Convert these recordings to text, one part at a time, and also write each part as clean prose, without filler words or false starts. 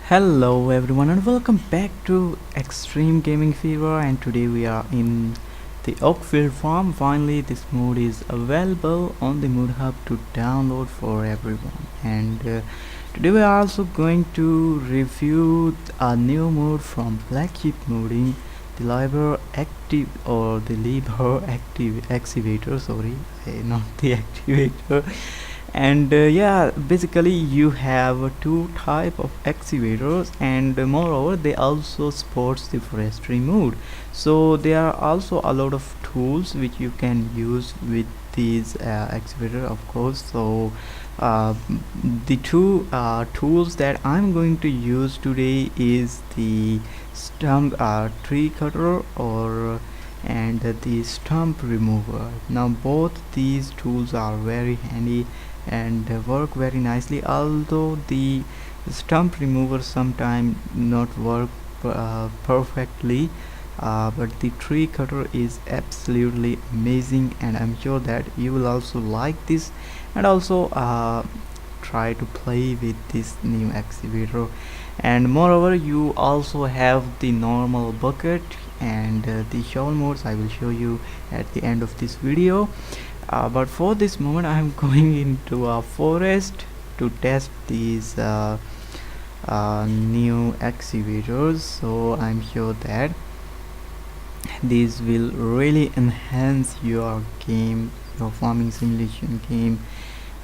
Hello everyone and welcome back to Extreme Gaming Fever, and today we are in the Oakfield farm. Finally this mode is available on the Mood Hub to download for everyone, and today we are also going to review a new mode from Flagship Modding, the Liebherr Active or the Liebherr Active Excavator, sorry, not the Activator. And yeah, basically you have two type of excavators, and moreover they also supports the forestry mode. So there are also a lot of tools which you can use with these excavator, of course. So uh, the two tools that I'm going to use today is the stump tree cutter or and the stump remover. Now both these tools are very handy and work very nicely, although the stump remover sometimes not work perfectly, but the tree cutter is absolutely amazing, and I'm sure that you will also like this and also try to play with this new excavator. And moreover you also have the normal bucket and the shovel modes I will show you at the end of this video. But for this moment I'm going into a forest to test these new excavators, so I'm sure that these will really enhance your game, your farming simulation game.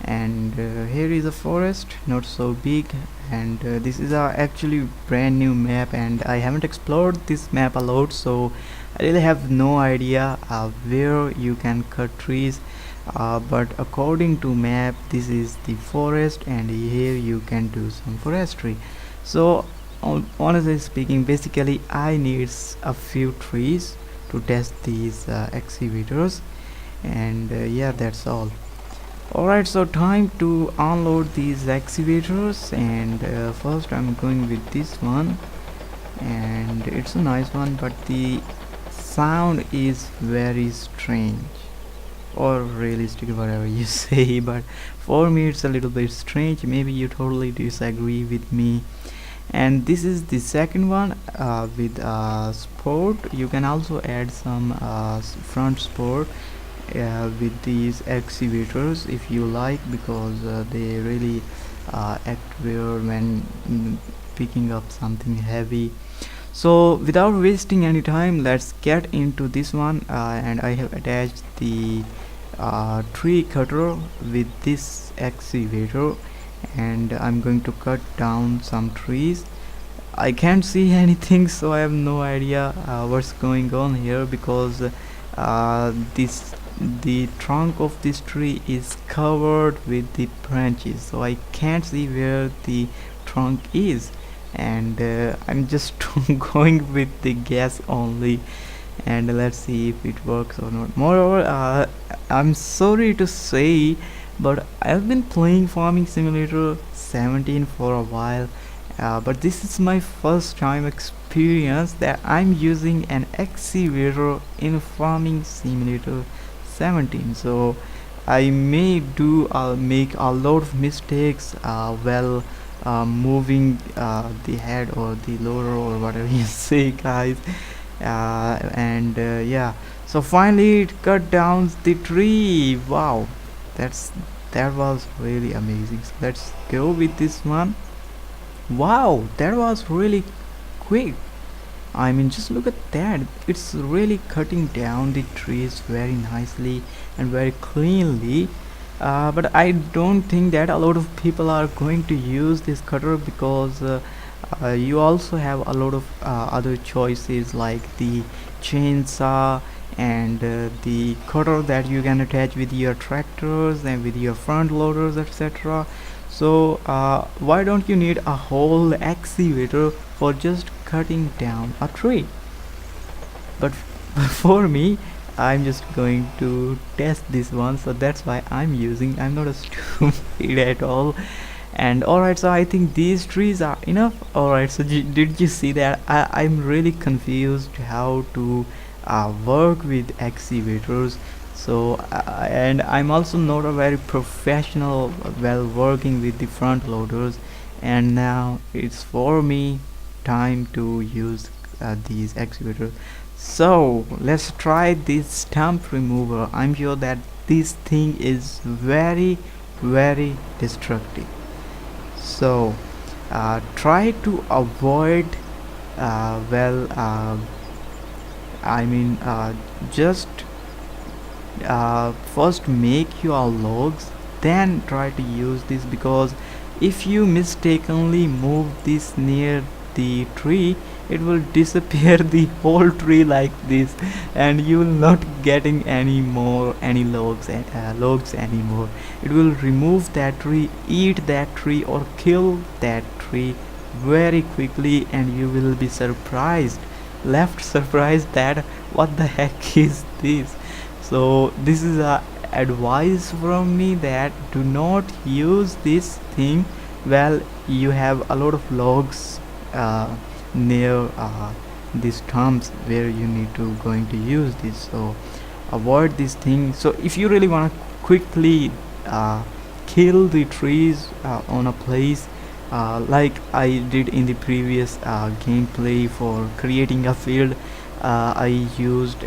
And here is a forest, not so big, and this is a actually brand new map, and I haven't explored this map a lot, so I really have no idea where you can cut trees, but according to map this is the forest and here you can do some forestry. So honestly speaking, basically I need a few trees to test these excavators, and yeah, that's all. Alright, so time to unload these excavators, and first I'm going with this one, and it's a nice one, but the sound is very strange or realistic, whatever you say, but for me it's a little bit strange. Maybe you totally disagree with me. And this is the second one with sport. You can also add some front sport with these excavators if you like, because they really act well when picking up something heavy. So without wasting any time, let's get into this one, and I have attached the tree cutter with this excavator, and I'm going to cut down some trees. I can't see anything, so I have no idea what's going on here, because this the trunk of this tree is covered with the branches, so I can't see where the trunk is, and I'm just going with the guess only, and let's see if it works or not. Moreover, I'm sorry to say, but I've been playing Farming Simulator 17 for a while, but this is my first time experience that I'm using an excavator in Farming Simulator 17. So I may make a lot of mistakes while moving the head or the loader or whatever you say, guys. And yeah, so finally it cut down the tree. Wow, that was really amazing. So let's go with this one. Wow, that was really quick. I mean, just look at that. It's really cutting down the trees very nicely and very cleanly. But I don't think that a lot of people are going to use this cutter, because you also have a lot of other choices like the chainsaw and the cutter that you can attach with your tractors and with your front loaders, etc. So why don't you need a whole excavator for just cutting down a tree? But for me, I'm just going to test this one, so that's why I'm not a stupid at all. And alright, so I think these trees are enough. Alright, so did you see that? I'm really confused how to work with excavators. So and I'm also not a very professional while working with the front loaders, and now it's for me time to use these excavators. So let's try this stump remover. I'm sure that this thing is very destructive. So try to avoid well I mean just first make your logs, then try to use this, because if you mistakenly move this near the tree, it will disappear the whole tree like this, and you will not getting any logs anymore. It will remove that tree, eat that tree, or kill that tree very quickly, and you will be left surprised that what the heck is this. So this is a advice from me that do not use this thing well you have a lot of logs near the stumps where you need to going to use this. So avoid this thing. So if you really want to quickly kill the trees on a place, like I did in the previous gameplay for creating a field, I used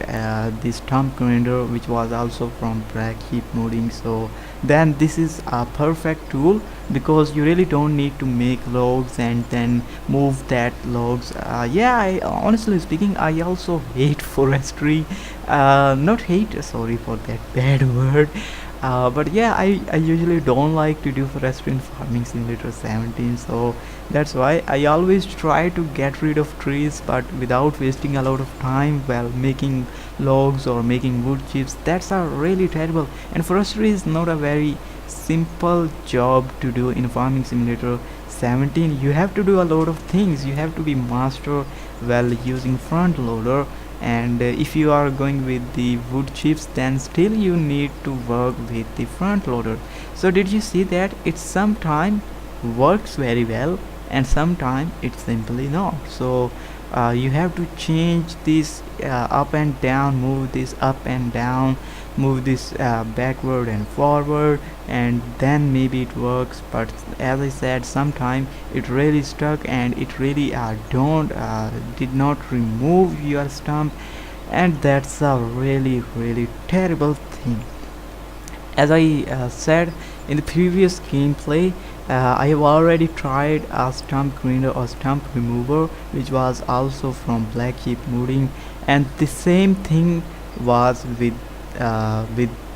this stump grinder, which was also from black heap modding. So then this is a perfect tool, because you really don't need to make logs and then move that logs. Yeah, honestly speaking, I also hate forestry. Not hate, sorry for that bad word. But yeah, I usually don't like to do forestry in Farming Simulator 17, so that's why I always try to get rid of trees, but without wasting a lot of time while making logs or making wood chips. That's a really terrible, and forestry is not a very simple job to do in Farming Simulator 17. You have to do a lot of things. You have to be master while using front loader, and if you are going with the wood chips, then still you need to work with the front loader. So did you see that it sometime works very well and sometime it's simply not? So you have to change this up and down, move this up and down, move this backward and forward, and then maybe it works. But as I said, sometime it really stuck and it really don't did not remove your stump, and that's a really terrible thing. As I said in the previous gameplay, I have already tried a stump grinder or stump remover, which was also from black heap modding, and the same thing was with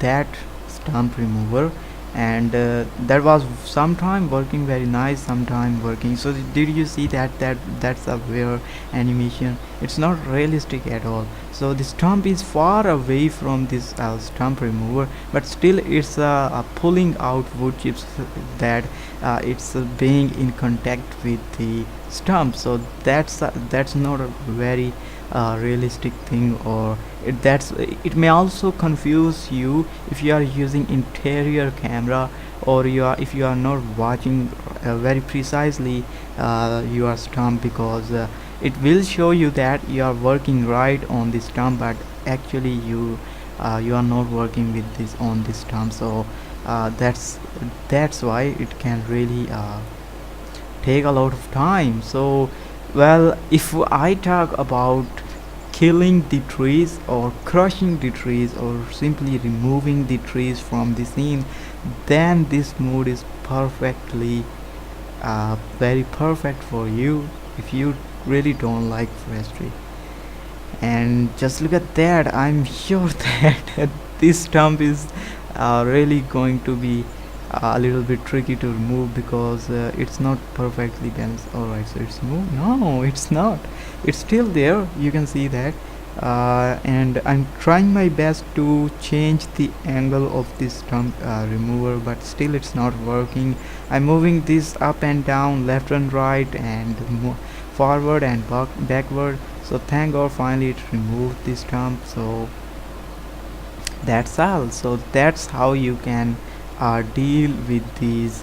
that stump remover, and that was sometime working very nice, sometime working. So did you see that's a weird animation? It's not realistic at all. So the stump is far away from this stump remover, but still it's pulling out wood chips that it's being in contact with the stump. So that's not a very realistic thing, or it may also confuse you if you are using interior camera, or if you are not watching very precisely your stump, because it will show you that you are working right on the stump, but actually you are not working with this on this stump. So that's why it can really take a lot of time. So well, if I talk about killing the trees or crushing the trees or simply removing the trees from the scene, then this mode is perfectly very perfect for you if you really don't like forestry. And just look at that, I'm sure that this stump is really going to be a little bit tricky to remove, because it's not perfectly balanced. Alright, so it's moved. No, it's not. It's still there, you can see that. And I'm trying my best to change the angle of this stump remover, but still it's not working. I'm moving this up and down, left and right, and forward and backward. So thank God finally it removed this stump. So that's all. So that's how you can deal with these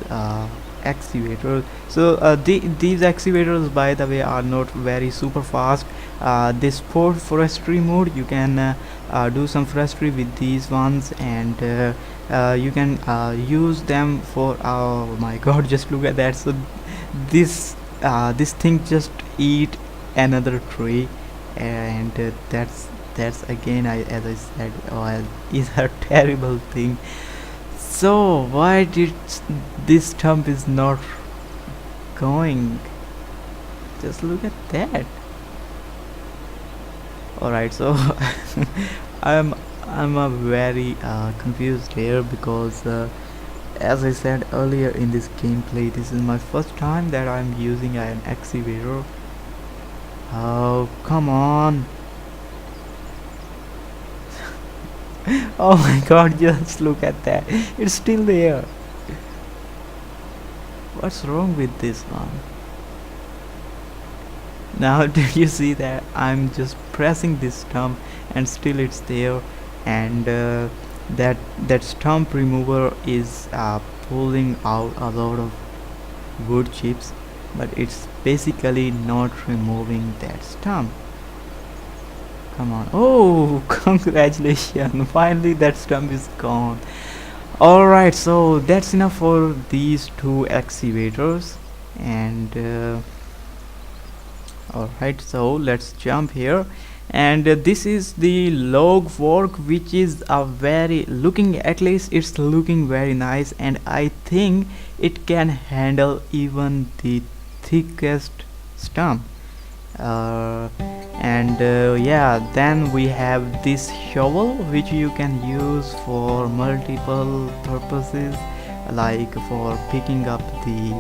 excavators. So these excavators, by the way, are not very super fast. This forestry mode, you can do some forestry with these ones, and you can use them for, oh my god, just look at that. So this thing just eat another tree, and that's again, as I said, is a terrible thing. So why did this stump is not going? Just look at that. All right, so i'm I'm a very confused here, because as I said earlier in this gameplay, this is my first time that I'm using an excavator. Oh, come on. Oh my god, just look at that. It's still there. What's wrong with this one? Now, do you see that I'm just pressing this stump and still it's there, and that stump remover is pulling out a lot of wood chips, but it's basically not removing that stump. Come on. Oh, congratulations. Finally that stump is gone. Alright, so that's enough for these two excavators, and alright, so let's jump here. And this is the log fork, which is a very looking, at least it's looking very nice, and I think it can handle even the thickest stump. Yeah, then we have this shovel, which you can use for multiple purposes, like for picking up the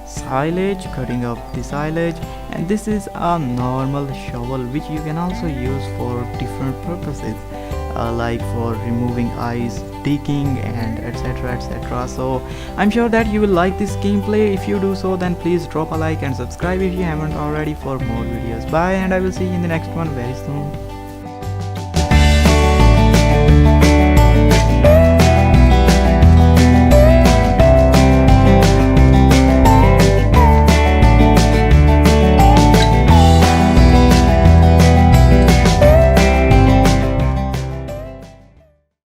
silage, cutting up the silage. And this is a normal shovel, which you can also use for different purposes, like for removing ice, digging, and etc, etc. So I'm sure that you will like this gameplay. If you do so, then please drop a like and subscribe if you haven't already for more videos. Bye, and I will see you in the next one very soon.